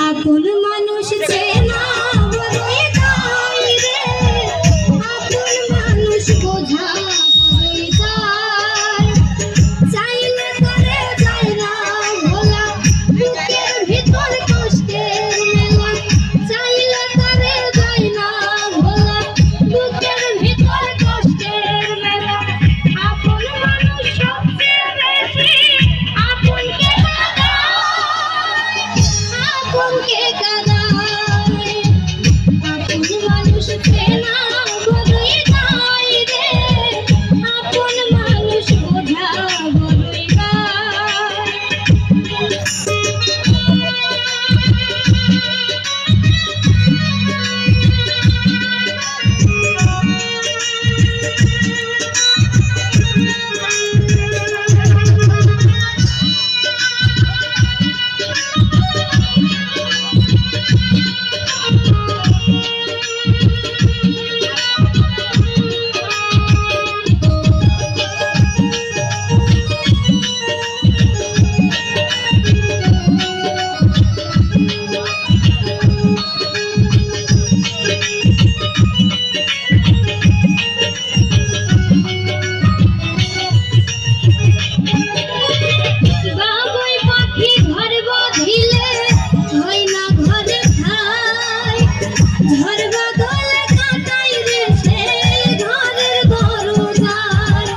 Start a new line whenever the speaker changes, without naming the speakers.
আপন মানুষ চেনা বড়ই দায় রে, আপন মানুষ বোঝা বড়ই দায়। চাইলে করে যায় না ভোলা, বুকের ভিতর কষ্টের মেলা। চাইলে করে যায় না ভোলা, বুকের ভিতর কষ্টের মেলা। আপন মানুষ সবচেয়ে বেশি আপনকে আপনকে কাঁদায়। আপন মানুষ চেনা বড়ই দায় রে, আপন মানুষ বোঝা বড়ই দায়। বাবুই পাখি ঘর বাঁধিলে হয় না ঘরে ঠাই। ঝড় বাদলে কাটাই রে সেই ঘরের দরজায়।